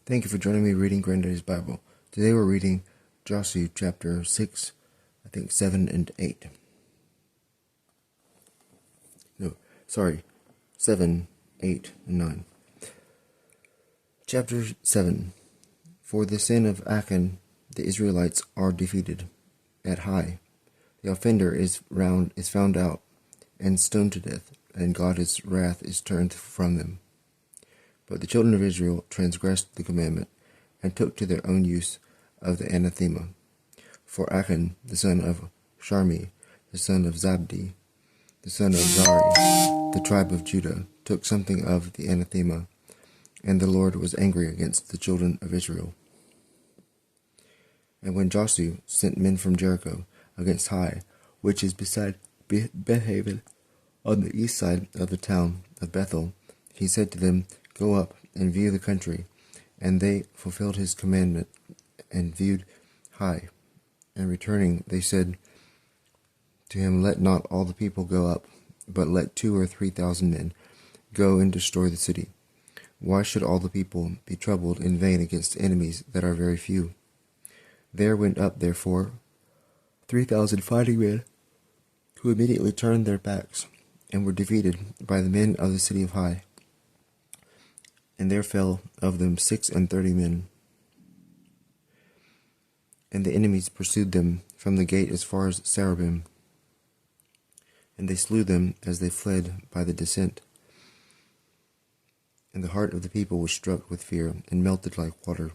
Thank you for joining me reading Granddaddy's Bible. Today we're reading Josue chapter 6, 7 and 8. 7, 8, and 9. Chapter 7. For the sin of Achan, the Israelites are defeated. At Hai, the offender is found out and stoned to death, and God's wrath is turned from them. But the children of Israel transgressed the commandment, and took to their own use of the anathema. For Achan, the son of Sharmi, the son of Zabdi, the son of Zari, the tribe of Judah, took something of the anathema, and the Lord was angry against the children of Israel. And when Josue sent men from Jericho against Hai, which is beside Bethaven, on the east side of the town of Bethel, he said to them, Go up and view the country. And they fulfilled his commandment, and viewed Hai. And returning, they said to him, Let not all the people go up, but let 2,000 or 3,000 men go and destroy the city. Why should all the people be troubled in vain against enemies that are very few? There went up, therefore, 3,000 fighting men, who immediately turned their backs, and were defeated by the men of the city of Hai. And there fell of them 36 men. And the enemies pursued them from the gate as far as Sarabim. And they slew them as they fled by the descent. And the heart of the people was struck with fear, and melted like water.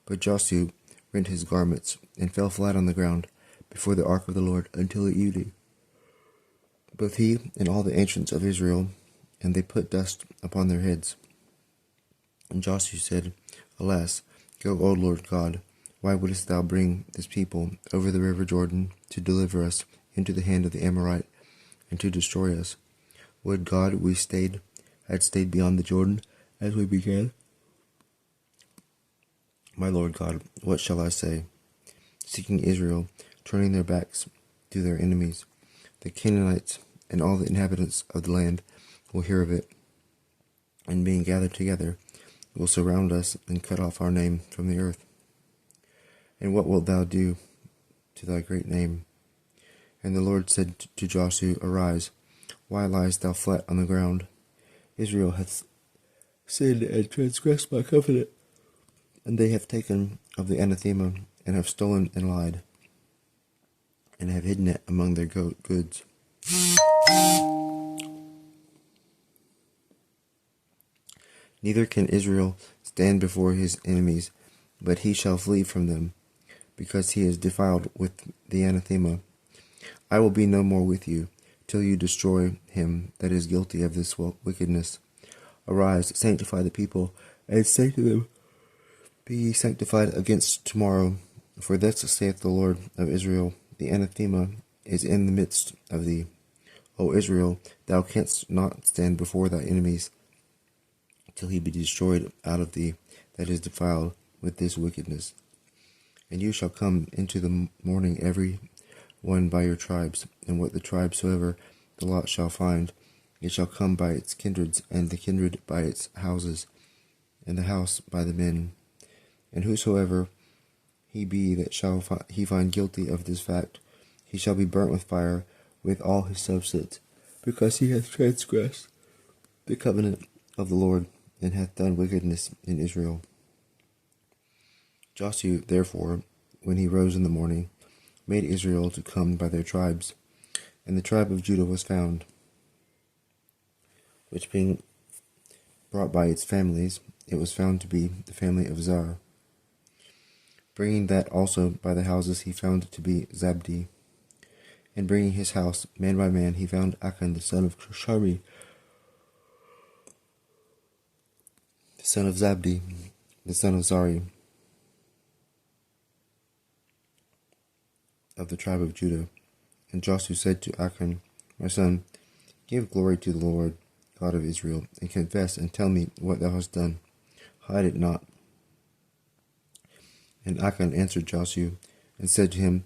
But Josue rent his garments, and fell flat on the ground before the ark of the Lord until the evening, both he and all the ancients of Israel, and they put dust upon their heads. And Josue said, Alas, go, O Lord God, why wouldest thou bring this people over the river Jordan to deliver us into the hand of the Amorite, and to destroy us? Would God we had stayed beyond the Jordan as we began? My Lord God, what shall I say? Seeking Israel, turning their backs to their enemies, the Canaanites and all the inhabitants of the land will hear of it, and being gathered together, will surround us and cut off our name from the earth. And what wilt thou do to thy great name? And the Lord said to Josue, Arise, why liest thou flat on the ground? Israel hath sinned and transgressed my covenant, and they have taken of the anathema, and have stolen and lied, and have hidden it among their goods. Neither can Israel stand before his enemies, but he shall flee from them, because he is defiled with the anathema. I will be no more with you, till you destroy him that is guilty of this wickedness. Arise, sanctify the people, and say to them, Be ye sanctified against tomorrow, for thus saith the Lord of Israel, the anathema is in the midst of thee. O Israel, thou canst not stand before thy enemies, till he be destroyed out of thee that is defiled with this wickedness. And you shall come into the morning every one by your tribes, and what the tribe soever the lot shall find, it shall come by its kindreds, and the kindred by its houses, and the house by the men. And whosoever he be that shall he find guilty of this fact, he shall be burnt with fire with all his substance, because he hath transgressed the covenant of the Lord, and hath done wickedness in Israel. Josue, therefore, when he rose in the morning, made Israel to come by their tribes, and the tribe of Judah was found, which being brought by its families, it was found to be the family of Zar. Bringing that also by the houses, he found it to be Zabdi. And bringing his house, man by man, he found Achan the son of Sharmi, the son of Zabdi, the son of Zari, of the tribe of Judah. And Josue said to Achan, My son, give glory to the Lord God of Israel, and confess and tell me what thou hast done. Hide it not. And Achan answered Josue, and said to him,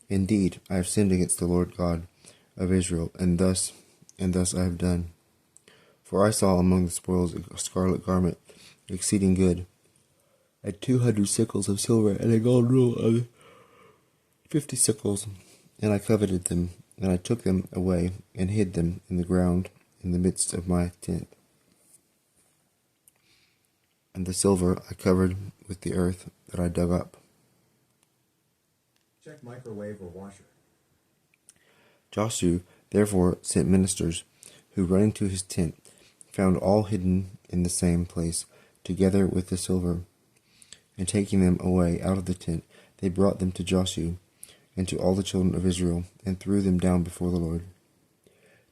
Indeed, I have sinned against the Lord God of Israel, and thus I have done. For I saw among the spoils a scarlet garment, exceeding good. and 200 sickles of silver, and a gold rule of 50 sickles. And I coveted them, and I took them away, and hid them in the ground in the midst of my tent. And the silver I covered with the earth that I dug up. Check microwave or washer. Josue therefore sent ministers, who running to his tent, found all hidden in the same place, together with the silver. And taking them away out of the tent, they brought them to Josue, and to all the children of Israel, and threw them down before the Lord.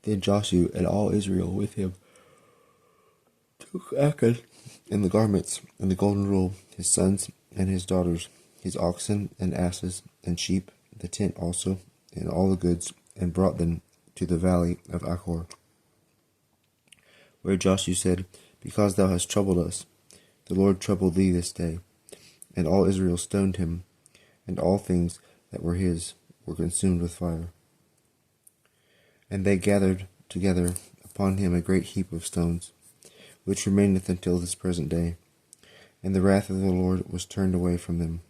Then Josue and all Israel with him took Achan, and the garments, and the golden rule, his sons and his daughters, his oxen and asses and sheep, the tent also, and all the goods, and brought them to the valley of Achor. Where Josue said, Because thou hast troubled us, the Lord troubled thee this day. And all Israel stoned him, and all things that were his were consumed with fire. And they gathered together upon him a great heap of stones, which remaineth until this present day. And the wrath of the Lord was turned away from them.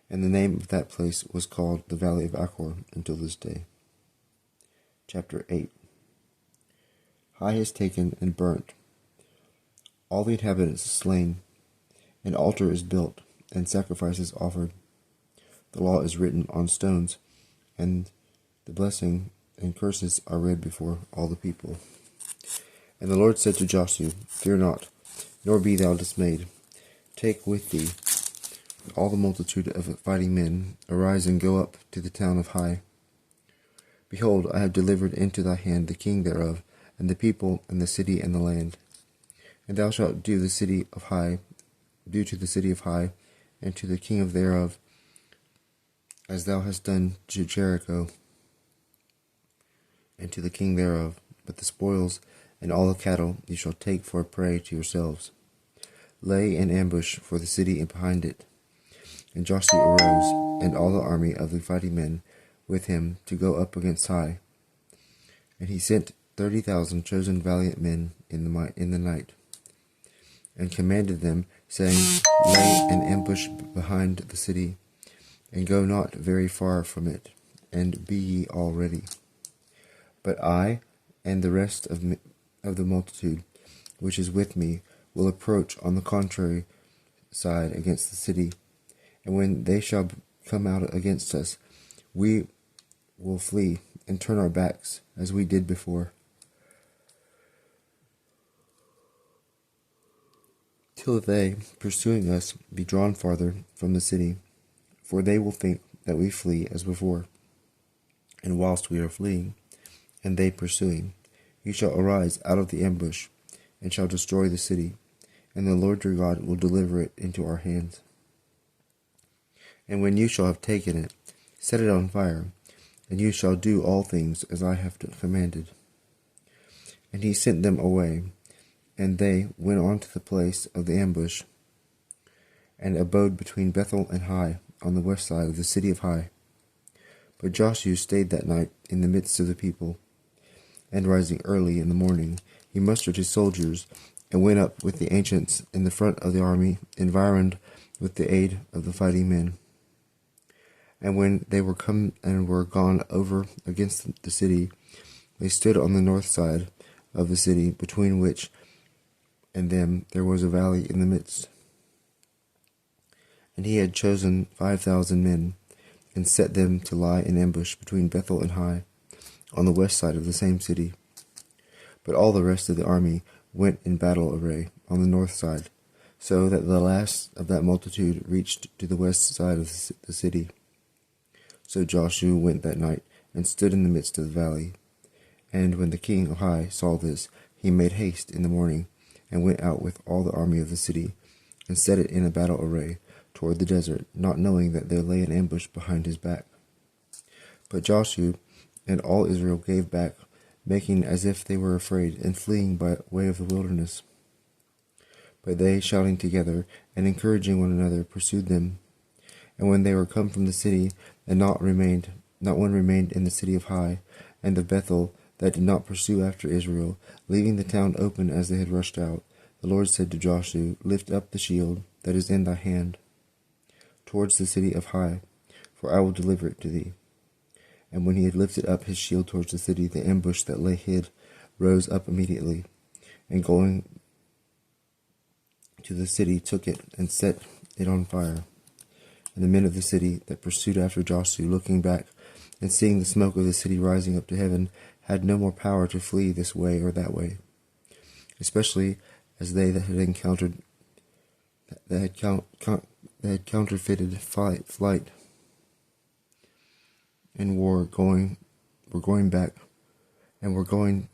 And the name of that place was called the Valley of Achor until this day. Chapter 8. Hai is taken and burnt. All the inhabitants slain. An altar is built, and sacrifices offered. The law is written on stones, and the blessing and curses are read before all the people. And the Lord said to Josue, Fear not, nor be thou dismayed. Take with thee all the multitude of fighting men. Arise and go up to the town of Hai. Behold, I have delivered into thy hand the king thereof, and the people, and the city, and the land. And thou shalt do to the city of Hai, and to the king of thereof, as thou hast done to Jericho, and to the king thereof. But the spoils and all the cattle you shall take for a prey to yourselves. Lay an ambush for the city and behind it. And Josue arose, and all the army of the fighting men with him, to go up against Hai. And he sent 30,000 chosen valiant men in the night, and commanded them, saying, Lay an ambush behind the city, and go not very far from it, and be ye all ready. But I and the rest of the multitude which is with me will approach on the contrary side against the city, and when they shall come out against us, we will flee and turn our backs, as we did before, till they, pursuing us, be drawn farther from the city. For they will think that we flee as before. And whilst we are fleeing, and they pursuing, you shall arise out of the ambush, and shall destroy the city, and the Lord your God will deliver it into our hands. And when you shall have taken it, set it on fire, and you shall do all things as I have commanded. And he sent them away, and they went on to the place of the ambush, and abode between Bethel and Hai, on the west side of the city of Hai. But Josue stayed that night in the midst of the people. And rising early in the morning, he mustered his soldiers, and went up with the ancients in the front of the army, environed with the aid of the fighting men. And when they were come and were gone over against the city, they stood on the north side of the city, between which and them there was a valley in the midst. And he had chosen 5,000 men, and set them to lie in ambush between Bethel and Hai, on the west side of the same city. But all the rest of the army went in battle array on the north side, so that the last of that multitude reached to the west side of the city. So Josue went that night, and stood in the midst of the valley. And when the king of Hai saw this, he made haste in the morning, and went out with all the army of the city, and set it in a battle array toward the desert, not knowing that there lay an ambush behind his back. But Josue and all Israel gave back, making as if they were afraid, and fleeing by way of the wilderness. But they, shouting together and encouraging one another, pursued them. And when they were come from the city, and not one remained in the city of Hai and of Bethel, that did not pursue after Israel, leaving the town open as they had rushed out, the Lord said to Josue, Lift up the shield, that is in thy hand, towards the city of Hai, for I will deliver it to thee. And when he had lifted up his shield towards the city, the ambush that lay hid rose up immediately, and going to the city took it and set it on fire. And the men of the city that pursued after Josue, looking back and seeing the smoke of the city rising up to heaven, had no more power to flee this way or that way, especially as they that had counterfeited flight and were going back, and were going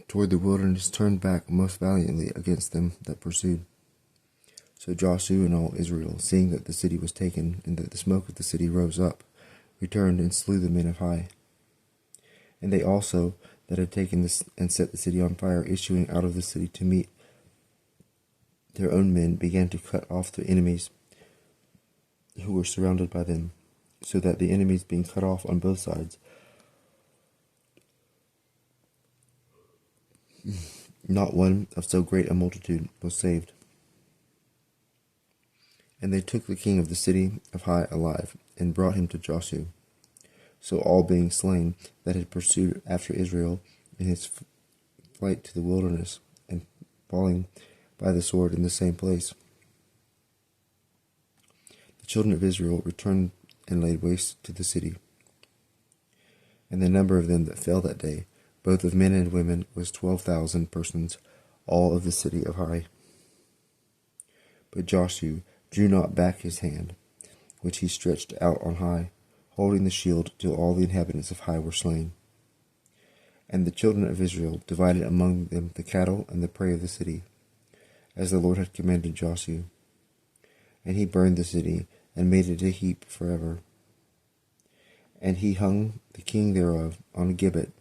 toward the wilderness, turned back most valiantly against them that pursued. So Josue and all Israel, seeing that the city was taken, and that the smoke of the city rose up, returned and slew the men of Hai. And they also that had taken this and set the city on fire, issuing out of the city to meet their own men, began to cut off the enemies who were surrounded by them, so that the enemies being cut off on both sides, not one of so great a multitude was saved. And they took the king of the city of Hai alive, and brought him to Josue. So all being slain that had pursued after Israel in his flight to the wilderness, and falling by the sword in the same place, the children of Israel returned and laid waste to the city. And the number of them that fell that day, both of men and women, was 12,000 persons, all of the city of Hai. But Josue drew not back his hand, which he stretched out on high, holding the shield till all the inhabitants of Hai were slain. And the children of Israel divided among them the cattle and the prey of the city, as the Lord had commanded Josue. And he burned the city, and made it a heap forever. And he hung the king thereof on a gibbet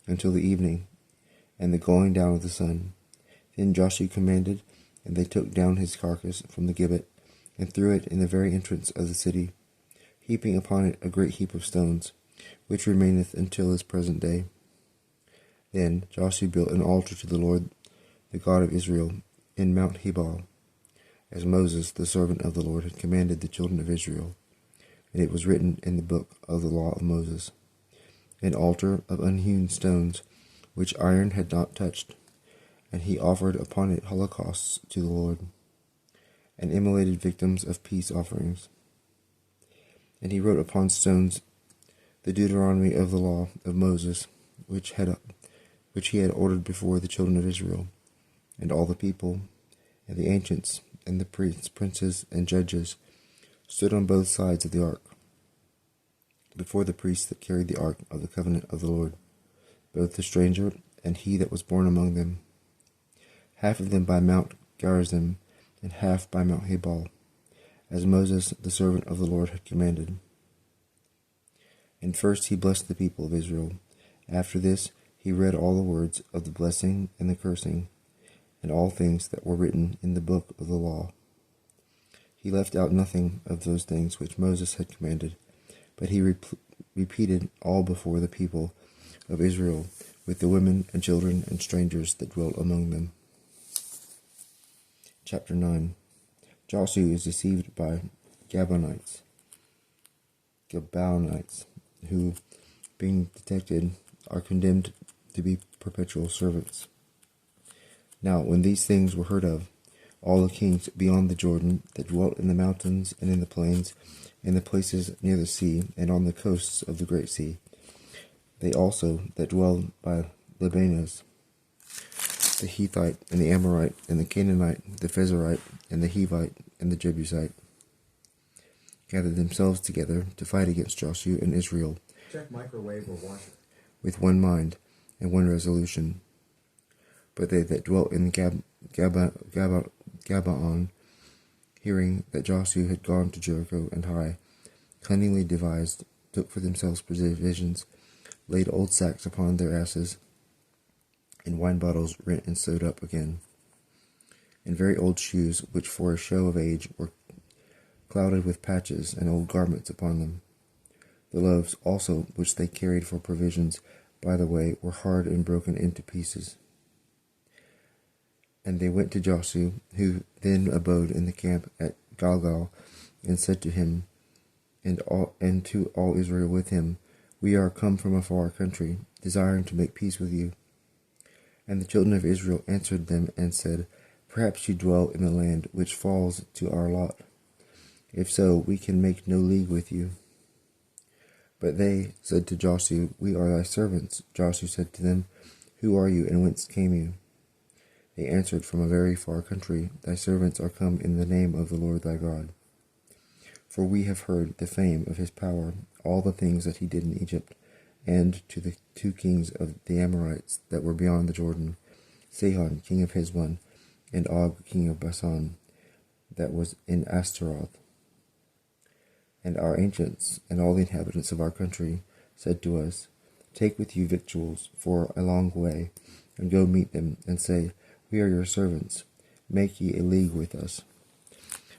until the evening, and the going down of the sun. Then Josue commanded, and they took down his carcass from the gibbet, and threw it in the very entrance of the city, heaping upon it a great heap of stones, which remaineth until this present day. Then Josue built an altar to the Lord, the God of Israel, in Mount Hebal, as Moses, the servant of the Lord, had commanded the children of Israel. And it was written in the book of the law of Moses, an altar of unhewn stones, which iron had not touched. And he offered upon it holocausts to the Lord, and immolated victims of peace offerings. And he wrote upon stones the Deuteronomy of the law of Moses, which he had ordered before the children of Israel. And all the people, and the ancients, and the priests, princes, and judges stood on both sides of the ark, before the priests that carried the ark of the covenant of the Lord, both the stranger and he that was born among them, half of them by Mount Gerizim, and half by Mount Hebal, as Moses the servant of the Lord had commanded. And first he blessed the people of Israel. After this he read all the words of the blessing and the cursing, and all things that were written in the book of the law. He left out nothing of those things which Moses had commanded, but he repeated all before the people of Israel, with the women and children and strangers that dwelt among them. Chapter 9. Josue is deceived by Gabaonites, who, being detected, are condemned to be perpetual servants. Now, when these things were heard of, all the kings beyond the Jordan that dwelt in the mountains and in the plains, in the places near the sea, and on the coasts of the great sea, they also that dwelled by Libanus, the Hethite, and the Amorite, and the Canaanite, the Pharisite, and the Hivite, and the Jebusite, gathered themselves together to fight against Josue and Israel. Check microwave or washer. With one mind and one resolution. But they that dwelt in Gabaon, hearing that Josue had gone to Jericho and Hai, cunningly devised, took for themselves provisions, laid old sacks upon their asses, and wine bottles rent and sewed up again, and very old shoes, which for a show of age were clouded with patches, and old garments upon them. The loaves also which they carried for provisions by the way were hard and broken into pieces. And they went to Josue, who then abode in the camp at Galgal, and said to him, and to all Israel with him, We are come from a far country, desiring to make peace with you. And the children of Israel answered them and said, Perhaps you dwell in the land which falls to our lot. If so, we can make no league with you. But they said to Josue, We are thy servants. Josue said to them, Who are you, and whence came you? They answered, From a very far country. Thy servants are come in the name of the Lord thy God. For we have heard the fame of his power, all the things that he did in Egypt, and to the 2 kings of the Amorites that were beyond the Jordan, Sihon king of Heshbon, and Og king of Bashan, that was in Ashtaroth. And our ancients, and all the inhabitants of our country, said to us, Take with you victuals for a long way, and go meet them, and say, We are your servants, make ye a league with us.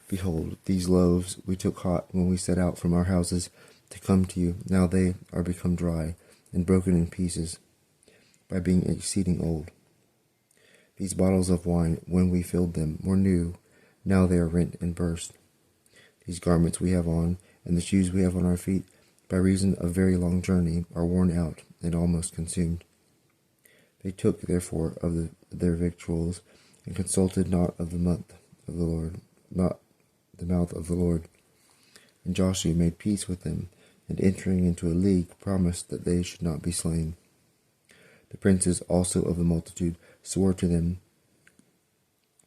Behold, these loaves we took hot when we set out from our houses to come to you. Now they are become dry, and broken in pieces, by being exceeding old. These bottles of wine, when we filled them, were new. Now they are rent and burst. These garments we have on, and the shoes we have on our feet, by reason of very long journey, are worn out and almost consumed. They took therefore of their victuals, and consulted not of the mouth of the Lord, not the mouth of the Lord. And Joshua made peace with them, and entering into a league, promised that they should not be slain. The princes also of the multitude swore to them.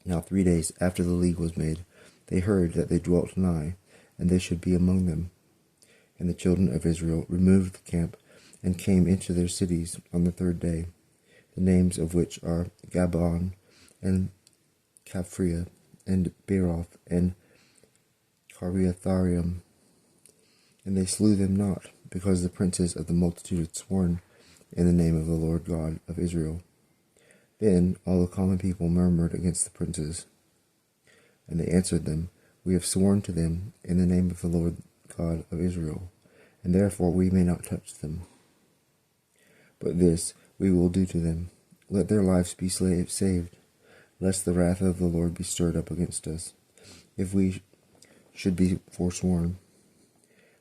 Now 3 days after the league was made, they heard that they dwelt nigh, and they should be among them. And the children of Israel removed the camp, and came into their cities on the 3rd day, the names of which are Gabon, and Caphria, and Beeroth, and Kiriatharim. And they slew them not, because the princes of the multitude had sworn in the name of the Lord God of Israel. Then all the common people murmured against the princes. And they answered them, We have sworn to them in the name of the Lord God of Israel, and therefore we may not touch them. But this we will do to them, let their lives be saved, lest the wrath of the Lord be stirred up against us, if we should be forsworn.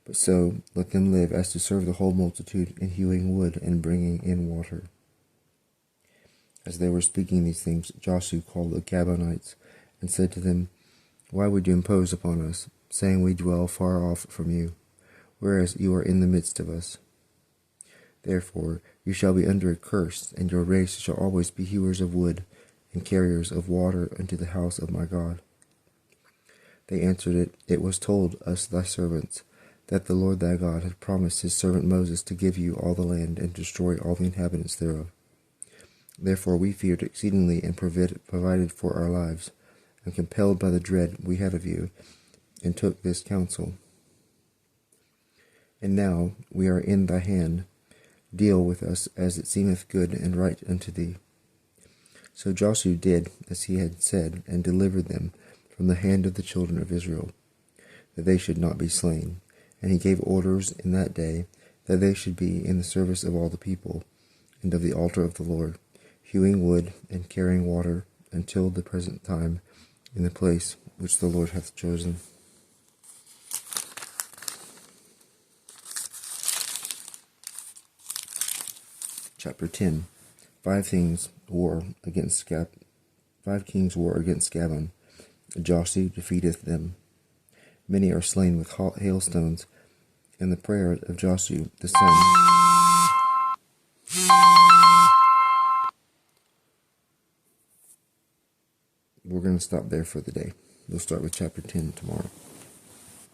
But so let them live as to serve the whole multitude in hewing wood and bringing in water. As they were speaking these things, Josue called the Gabonites, and said to them, Why would you impose upon us, saying we dwell far off from you, whereas you are in the midst of us? Therefore you shall be under a curse, and your race shall always be hewers of wood, and carriers of water unto the house of my God. They answered It was told us thy servants, that the Lord thy God had promised his servant Moses to give you all the land, and destroy all the inhabitants thereof. Therefore we feared exceedingly, and provided for our lives, and compelled by the dread we had of you, and took this counsel. And now we are in thy hand, deal with us as it seemeth good and right unto thee. So Josue did as he had said, and delivered them from the hand of the children of Israel, that they should not be slain. And he gave orders in that day that they should be in the service of all the people, and of the altar of the Lord, hewing wood and carrying water until the present time, in the place which the Lord hath chosen. Chapter 10. 5 kings war against Gabon. Josue defeateth them. Many are slain with hailstones, and the prayer of Josue the son. We're going to stop there for the day. We'll start with chapter 10 tomorrow.